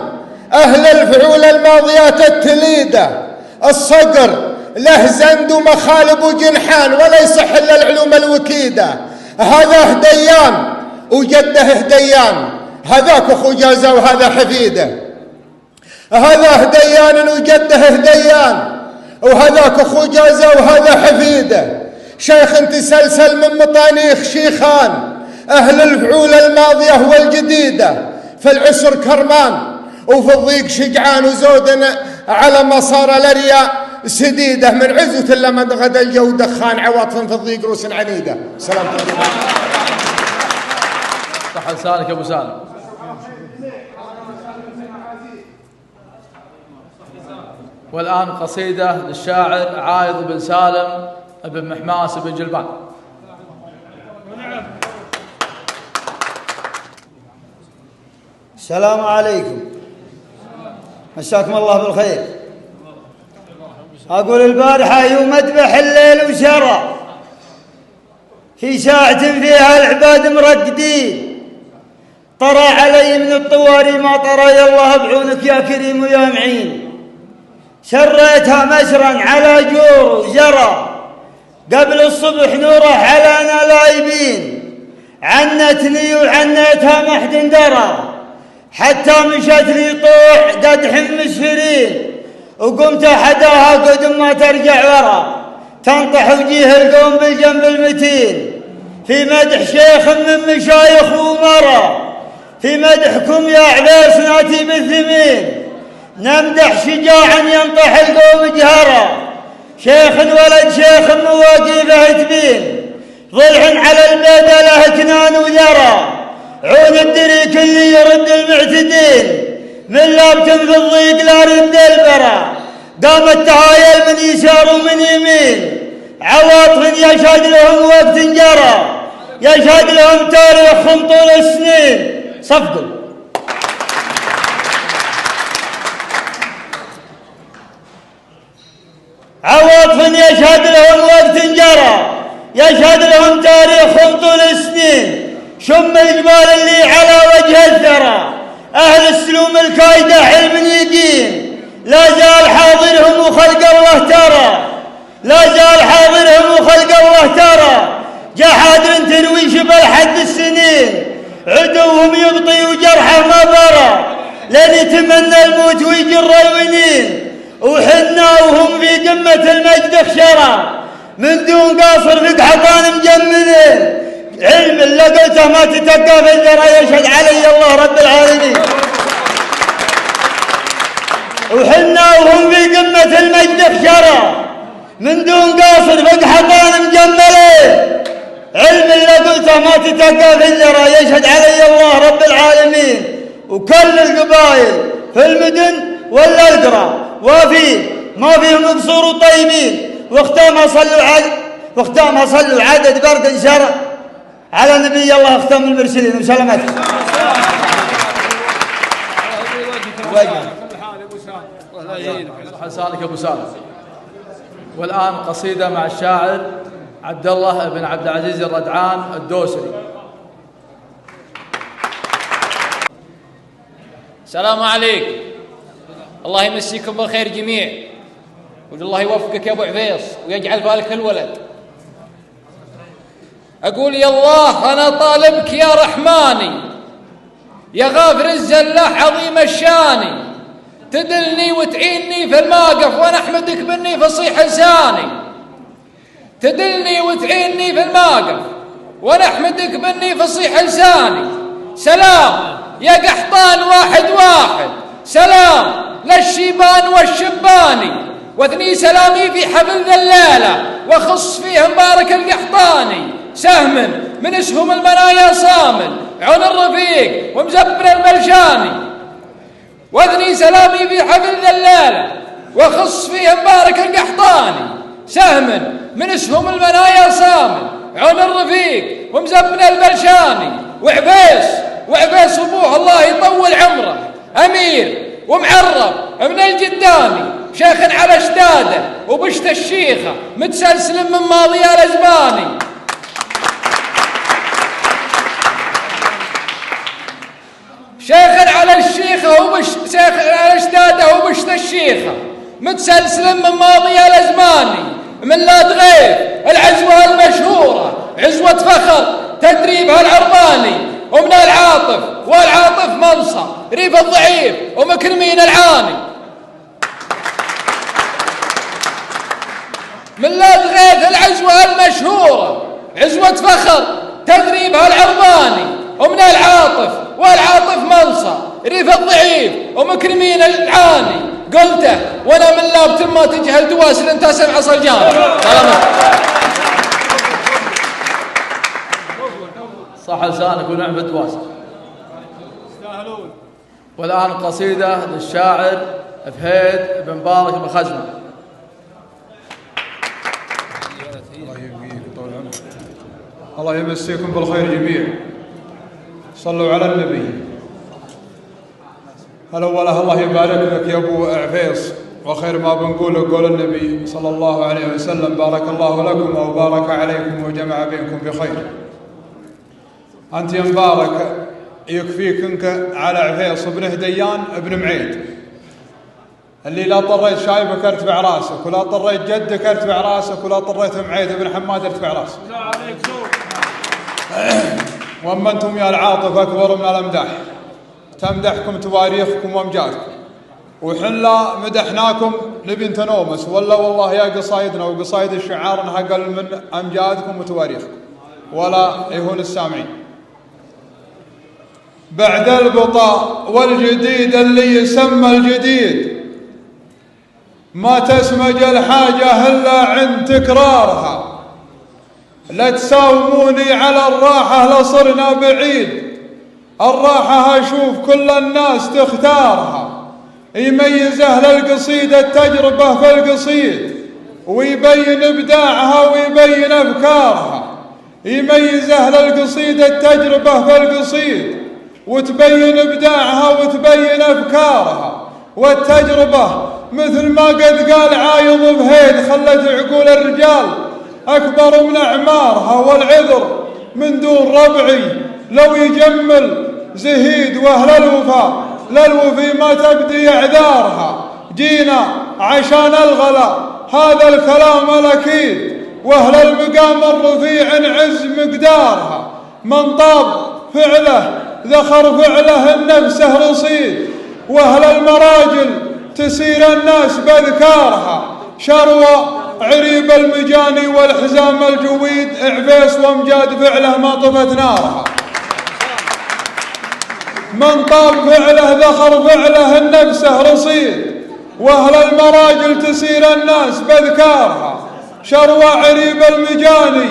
أهل الفعول الماضيات التليدة. الصقر له زند ومخالب وجنحان، ولا يصح إلا العلوم الوكيدة. هذا هديان وجده هديان، هذاك أخو جازة وهذا حفيده. هذا هديان وجده هديان، وهذاك أخو جازة وهذا حفيده. شيخ تسلسل من مطانيخ شيخان أهل الفعول الماضية والجديدة. في العسر كرمان وفي الضيق شجعان، وزود على مصار الأرياء سديدة. من عزوة لما غدا الجو دخان، عواطف في الضيق روس عنيدة. سلام عليكم. صح لسانك يا أبو سالم. والآن قصيدة للشاعر عايض بن سالم بن محماس بن جلبان. السلام عليكم، مساكم الله بالخير. أقول البارحة يوم أذبح الليل وشرى، في ساعة فيها العباد مرقدين، طرى علي من الطواري ما طرى، يا الله بعونك يا كريم ويا معين. شريتها مسرا على جور وجرى، قبل الصبح نوره على لايبين. عنتني وعنيتها ما حد درى، حتى مشت لي طوع قدح مسفرين، وقمت أحداها قدم ما ترجع ورا، تنطح وجيه القوم بالجنب المتين. في مدح شيخ من مشايخ ومرى، في مدحكم يا عبيس ناتي بالثمين. نمدح شجاعا ينطح القوم جهرا، شيخ ولد شيخ مواقفه تبين. ضلع على البيدة له كنان وذرى، عون الدريك اللي يرد المعتدين. من لابت في الضيق لا رد البرى، قامت تهايل من يسار ومن يمين. عواطف يشهد لهم وقت جرى، يشهد لهم تاريخهم طول السنين. صفقوا. عواطف يشهد لهم وقت جرى، يشهد لهم تاريخهم طول السنين. شم الجبال اللي على وجه الثرى، أهل السلوم الكايدة علم يقين. لا زال حاضرهم وخلق الله ترى، لا زال حاضرهم وخلق الله ترى. جحادر تروي شبه حد السنين، عدوهم يبطي وجرحه ما برى، لن يتمنى الموت ويجر الونين. وحنا وهم في قمة المجد خشرة، من دون قاصر فيك حطان مجملين. علم اللي قلته ما تتقى في الذرى، يشهد علي الله رب العالمين. وحنا وهم في قمة المجد خشرة، من دون قاصر فيك حطان مجملين. علم اللي قلته ما تتقى في الذرى، يشهد علي الله رب العالمين. وكل القبائل في المدن ولا القرى وفي ما فيهم قصور وطيبين. واختامها صلوا عدد برد شرع على نبي الله ختام المرسلين وسلامته. حسانك ابو سالم. والان قصيده مع الشاعر عبد الله بن عبد العزيز الردعان الدوسري. السلام عليكم، الله يمسيكم بالخير جميع، والله يوفقك يا ابو عفيص ويجعل بالك الولد. اقول يا الله انا طالبك يا رحماني، يا غافر الزلاح عظيم الشاني، تدلني وتعيني في الماقف وانا احمدك مني فصيح لساني. تدلني وتعيني في الماقف ونحمدك بني فصيح لساني. سلام يا قحطان واحد واحد، سلام للشيبان والشباني، واثني سلامي في حفل ذا الليلة وخص فيه مبارك القحطاني، سهم من اسهم المنايا صامل عون الرفيق ومزبر الملشاني، واثني سلامي في حفل ذا الليلة وخص فيه مبارك القحطاني، سهم من اسهم المنايا صامل عون الرفيق ومزبر الملشاني، وعبيس ابوه الله يطول عمره، امير ومعرب من الجداني، شيخ على اشداده وبشت الشيخه متسلسل من ماضي الازماني. شيخ على اشداده وبشت الشيخه متسلسل من ماضي الازماني، من لا تغيب العزوه المشهوره عزوه فخر تدريبها العرباني، ومن العاطف والعاطف منصى ريف الضعيف ومكرمين العاني، من لا تغيث العزوة المشهورة عزوة فخر تدريبها العرباني، ومن العاطف والعاطف منصى ريف الضعيف ومكرمين العاني، قلته وانا من لابت ما تجهل دواسل انت سمع صلجان. صح لسانك ونعم الدواسل. والآن قصيدة للشاعر فهيد بن مبارك بن خزمة. الله يمسيكم بالخير جميعا. صلوا على النبي. الأول الله يبارك لك يا أبو عفيص، وخير ما بنقوله قول النبي صلى الله عليه وسلم: بارك الله لكم وبارك عليكم وجمع بينكم بخير. أنت يا مبارك يكفيك انك على عفيص بن هديان بن معيد، اللي لا طريت شايبك ارتفع راسك، ولا طريت جدك ارتفع راسك، ولا طريت معيد بن حماد ارتفع راسك. واما انتم يا العاطف اكبر من الامداح، تمدحكم تواريخكم وامجادكم، وحنا مدحناكم لبنت نومس، ولا والله يا قصايدنا وقصايد الشعار انها اقل من امجادكم وتواريخكم، ولا يهون السامعين. بعد البطاء والجديد اللي يسمى الجديد، ما تسمج الحاجة إلا عند تكرارها، لا تساوموني على الراحة لصرنا بعيد، الراحة أشوف كل الناس تختارها، يميز أهل القصيد التجربة في القصيد، ويبين إبداعها ويبين أفكارها، يميز أهل القصيد التجربة في القصيد، وتبين إبداعها وتبين أفكارها، والتجربة مثل ما قد قال عايض بهيد خلت عقول الرجال أكبر من أعمارها، والعذر من دون ربعي لو يجمل زهيد، وأهل الوفاء للوفي ما تبدي أعذارها، جينا عشان الغلا هذا الكلام الأكيد، وأهل المقام الرفيع عز مقدارها، من طاب فعله ذخر فعله النفسه رصيد، وأهل المراجل تسير الناس بأذكارها، شروى عريب المجاني والحزام الجويد، عفيس وامجاد فعله ما طفت نارها، من طاب فعله ذخر فعله النفسه رصيد، وأهل المراجل تسير الناس بأذكارها، شروى عريب المجاني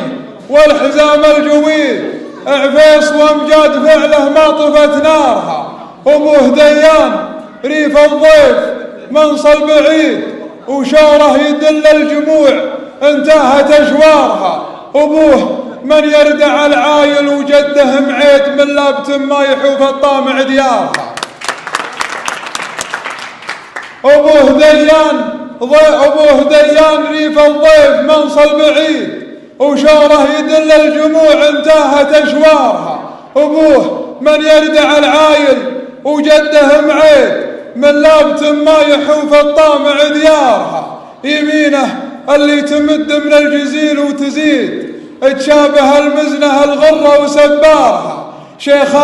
والحزام الجويد، عفيس وامجاد فعله ما طفت نارها، أبو هديان ريف الضيف منصل بعيد، وشوره يدل الجموع انتهت أشوارها، أبوه من يردع العايل وجده معيد، من لابت ما يحوف الطامع ديارها، أبو هديان ريف الضيف منصل بعيد، وشوره يدل الجموع انتهت أشوارها، أبوه من يردع العايل وجده معيد، من لابت ما يحوف الطامع ديارها، يمينه اللي تمد من الجزيل وتزيد، تشابه المزنة الغرة وسبارها، شيخ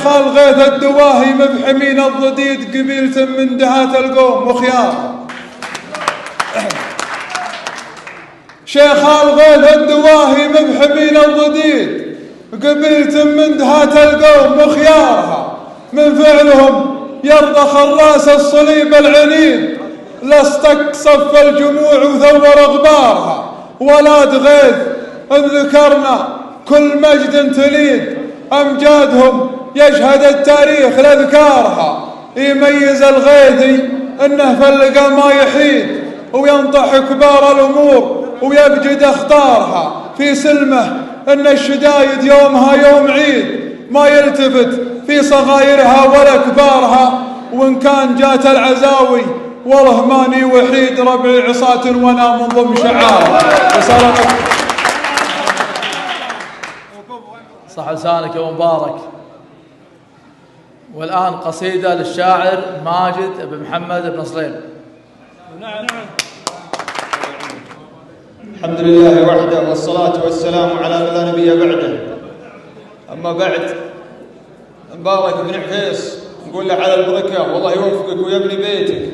الغيث الدواهي مبحمين الضديد، قبيلة من دهات القوم وخيارها، شيخ الغيث الدواهي مبحبين الضديد، قبيلة من دهات القوم وخيارها، من فعلهم يرضخ الراس الصليب العنيد، لاستك صف الجموع وثور اغبارها. ولاد غيث ان ذكرنا كل مجد تليد، امجادهم يشهد التاريخ لاذكارها. يميز الغيثي انه في اللقا ما يحيد، وينطح كبار الامور ويبجد اخطارها. في سلمه ان الشدايد يومها يوم عيد، ما يلتفت في صغايرها ولا كبارها. وان كان جات العزاوي والله ماني وحيد، ربعي عصاة وانا من ضمن شعار. صح لسانك يا مبارك. والآن قصيدة للشاعر ماجد بن محمد بن صليل. الحمد لله وحده والصلاة والسلام على من لا نبي بعده. أما بعد، مبارك بن عفيس نقول له على البركة والله يوفقك ويبني بيتك.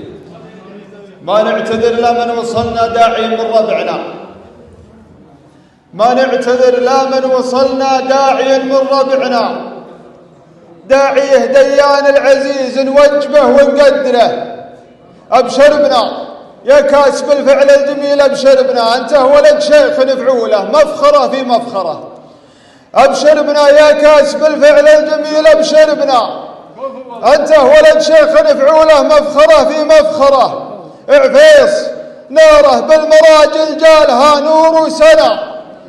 ما نعتذر لمن وصلنا داعي من ربعنا، ما نعتذر لمن وصلنا داعي من ربعنا. داعيه ديان العزيز نوجبه ونقدره. أبشر بنا يا كاسب الفعل الجميل، أبشر بنا أنت ولد شيخ نفعوله، مفخرة في مفخرة. أبشر بنا يا كاسب الفعل الجميل، أبشر بنا أنت ولد شيخ نفعوله، مفخرة في مفخرة. عفيس ناره بالمراجل جالها نور وسنة،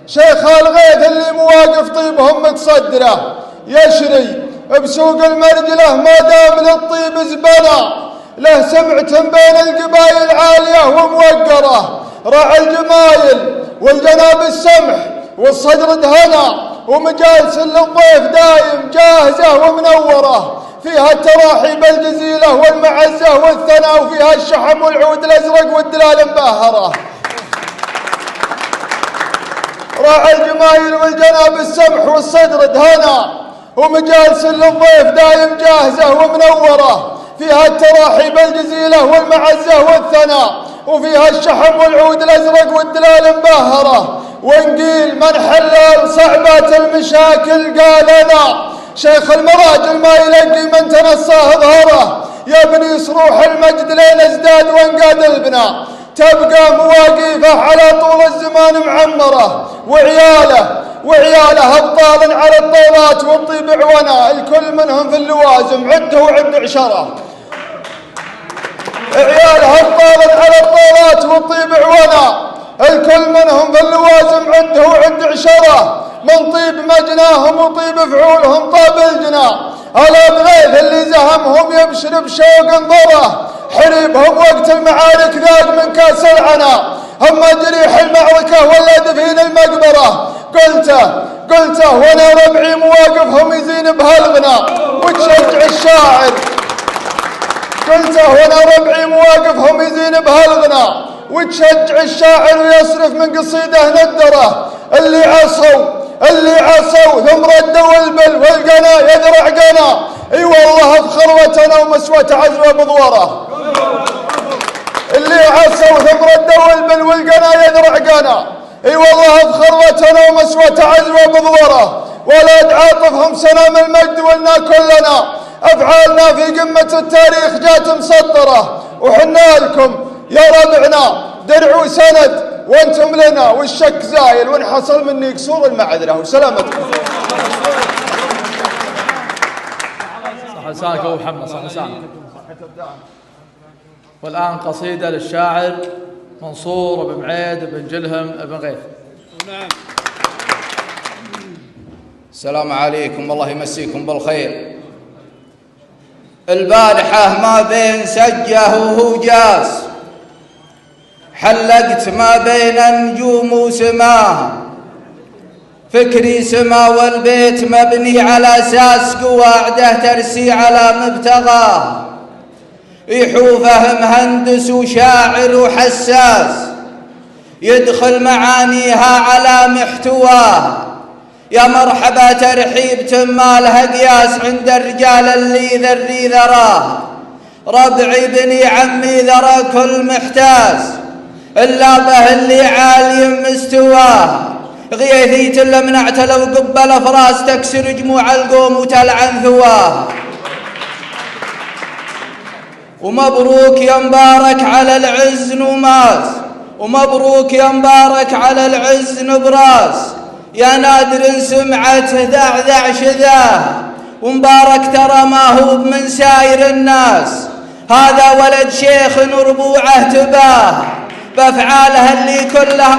شيخ الغيث اللي مواقف طيبهم متصدره. يشري بسوق المرجله ما دام للطيب زبنه، له سمعة بين القبائل عالية وموقرة. راعي الجمايل والجناب السمح والصدر دهنا، ومجالس للضيف دايم جاهزة ومنورة. فيها التراحيب الجزيلة والمعزة والثناء، وفيها الشحم والعود الأزرق والدلال مباهرة. راعي الجمايل والجناب السمح والصدر دهنا، ومجالس للضيف دايم جاهزة ومنورة. فيها التراحيب الجزيلة والمعزة والثناء، وفيها الشحم والعود الأزرق والدلال مباهرة. ونقيل من حلل صعبة المشاكل قال أنا، شيخ المراجل ما يلقي من تنصاه ظهره. يا بني صروح المجد لين ازداد وانقاد البناء، تبقى مواقيفه على طول الزمان معمره. وعياله ابطال على الطاولات والطيب عونا، الكل منهم في اللوازم عده وعد عشره. عياله ابطال على الطاولات والطيب عونا، الكل منهم في اللوازم عده وعد عشره. من طيب مجناهم وطيب فعولهم طاب الجنا، على بغيث اللي زهمهم يبشر بشوق انظره. حريبهم وقت المعارك ذاق من كاس العنا، اما جريح المعركه ولا دفين المقبره. قلته وانا ربعي مواقفهم يزين بهالغنى وتشجع الشاعر. قلته وانا ربعي مواقفهم يزين بهالغنى وتشجع الشاعر، ويصرف من قصيده ندره. اللي عصوا ثم ردوا البل والقنا يذرع قنا. اي والله بخروتنا ومسوة عزوة بضوره. اللي عصوا ثم ردوا البل والقنا يذرع قنا. اي والله بخروتنا ومسوة عزوة بضوره. ولد عاطفهم سلام المجد ولنا كلنا، افعالنا في قمة التاريخ جات مسطرة. وحنا لكم يا ربعنا درع وسند، وانتم لنا والشك زايل، وان حصل مني كسور المعذره. وسلامتكم. صح لسانك ابو محمد، صح لسانك. والان قصيده للشاعر منصور بن معيد بن جلهم بن غيث. السلام عليكم، الله يمسيكم بالخير. البارحه ما بين سجه وهو جاس، حلقت ما بين النجوم وسماها. فكري سما والبيت مبني على أساس قواعده ترسي على مبتغاه. يحوفه مهندس وشاعر وحساس، يدخل معانيها على محتواه. يا مرحبا ترحيب تمالها قياس عند الرجال اللي ذري ذراه. ربعي بني عمي ذرى كل محتاس، إلا به اللي عالي مستواه، غيثيت إلا من اعتلوا قبل فراس تكسر جموع القوم وتلعن ثواه. ومبروك يا مبارك على العز نوماس، ومبروك يا مبارك على العز نبراس، يا نادر سمعته ذعذع شذاه، ومبارك ترى ما هو من ساير الناس، هذا ولد شيخ ربوعه تباه بأفعاله اللي كلها.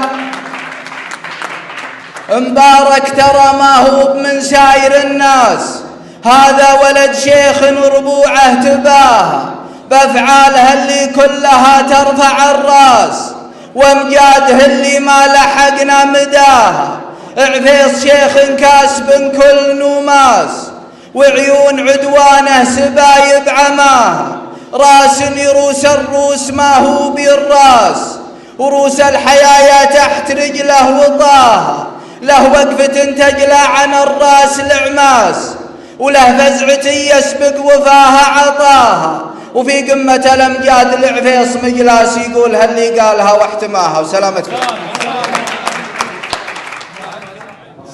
مبارك ترى ما هو من ساير الناس، هذا ولد شيخ ربوعه تباه بأفعاله اللي كلها ترفع الراس، وامجاده اللي ما لحقنا مداها. عفيص شيخ كاسب كل نوماس، وعيون عدوانه سبايب عماها، راس يروس الروس ما هو بالراس، وروس الحيايا تحت رجله وطاها، له وقفة تجلى عن الراس العماس، وله فزعة يسبق وفاها عطاها، وفي قمة الأمجاد العفيص مجلاس يقول هاللي قالها واحتماها. وسلامتكم.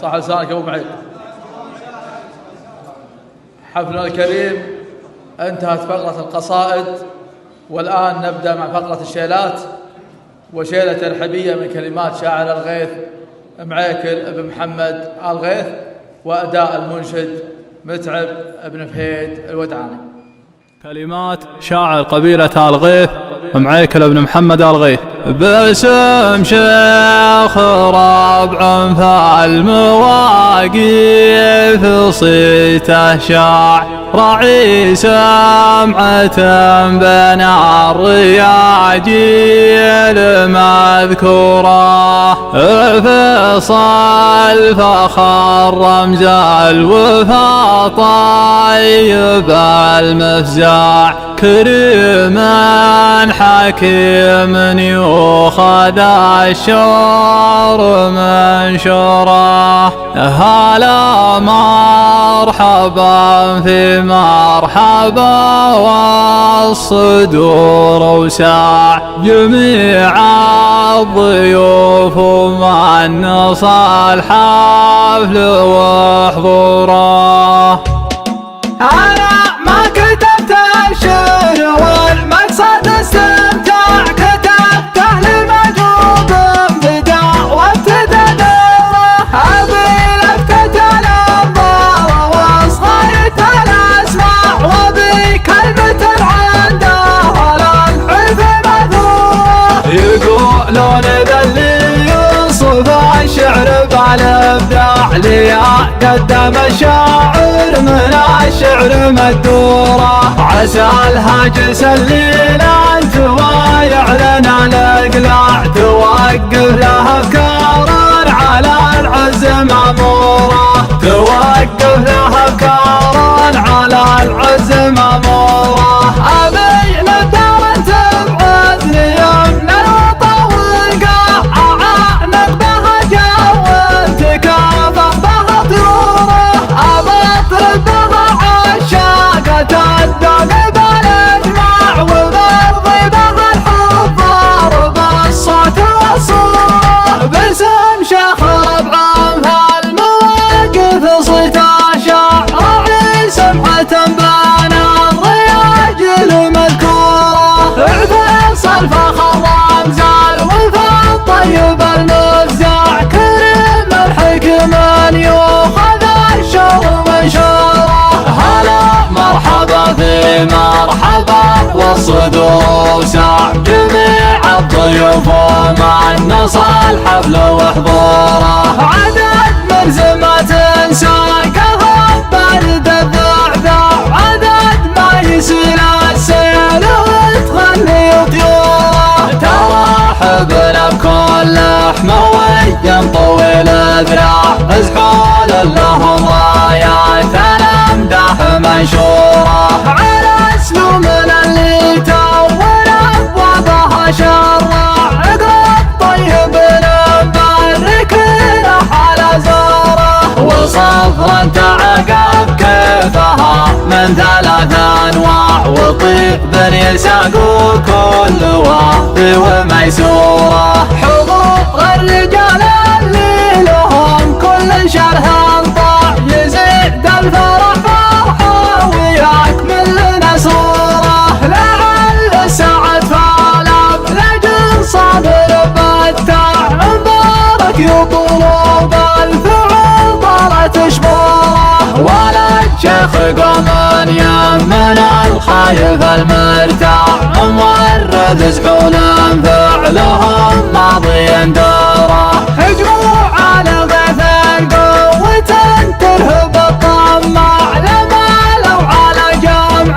صح لسانك أبو معيد. حفلنا الكريم انتهت فقرة القصائد، والآن نبدأ مع فقرة الشيلات، وشيلة ترحيبية من كلمات شاعر الغيث معيكل بن محمد الغيث، وأداء المنشد متعب بن فهيد الودعاني. كلمات شاعر قبيلة الغيث معيكل بن محمد الغيث. باسم شيخ ربع فالمواقف صيته شاع، راعي سمعة بين الرياجيل مذكورة، فصل فخر رمز الوفا طيب المفزع، كريما حكيم يؤخذ الشعر منشوره. هلا مرحبا في مرحبا والصدور وسع، جميع الضيوف ومن نصى الحفل وحضوره. أنا ما كتبت الشعر والمقصد استمتاع، كتبته للمجهود انفداء وابتدى دوره، أبي لفتة الأنظار وصغيرة الأسماع، وبي كلمة عندها الحلف مثور. يقولون ذا اللي ينصف الشعر بالابداع، ليا قدم الشاعر من الشعر مدوره، عسى الهاجس الليل انت ويعلن الاقلاع، توقف له افكار على العز ماموره، توقف له افكار على العز ماموره. ابي للدار تبعثني من الوطا والقاع، اعانق بها جو تكافح بها طيوره، ابطرب بها عشاقة الذوق بالاجماع، وبرضي بها الحضار بالصوت والصوره. باسم شيخ ربع فالمواقف صيته شاع، راعي سمعة بين الرياجيل مذكوره، عفيص الفخر رمز الوفا الطيب المفزع، كريم الحكم يؤخذ الشر منشوره. هلا مرحبا في مرحبا والصدور ساع، جميع الضيوف ومن نصى الحفل وحضوره. عدد مرزمة ساقها برد الذعذع، عدد ما يسيل السيل وتغني طيوره، ترحبنا بكل لحمة وينطوي الذراع، ازحول لهم رايات الامداح منشوره، على اسلوبنا اللي تول ابوابها شرع، عقب طيب نبارك وصفرا تعقب كيفها من ثلاث أنواع وطيب يساق كل واحد وميسورة. حضور الرجال اللي لهم كل شرح طاع يزيد الفرح فرحة ويكمل لنا صورة. لعل السعد فالاب لجل صابر بتاع مبارك يطلب الفعل طالت شبوره. ولد شيخ قوم يمن الخايف المرتاع مورد زحول فعلهم ماضي دوره. هجموا على غيث قوة ترهب الطماع لما لو على جمع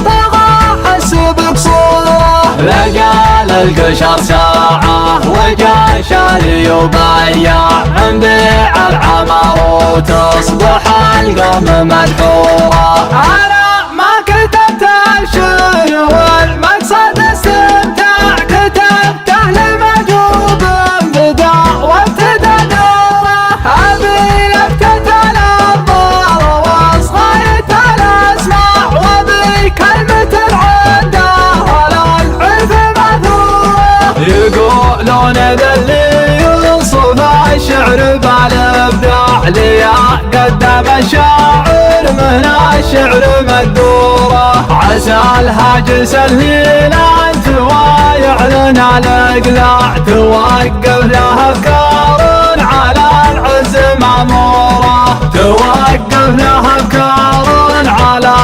طغى حس بقصوره. رجال القشر ساعة وجا شاري وبياع بيع العمر وتصبح القوم مدحورة. أنا ما كتبت الشعر والمقصد استمتاع كتبته لمجوب بدا وابتدى دوره. أبي لفتة الأنظار وصغيت الأسماع وبكلمة العدة والعرف مثوره. يقولون ذا اللي ينصف الشعر بالإبداع ليا قدم الشاعر من الشعر مدوره. عسى الهاجس الهلال يعلن الإقلاع توقف له أفكار على العز مأمورة. توقف له أفكار على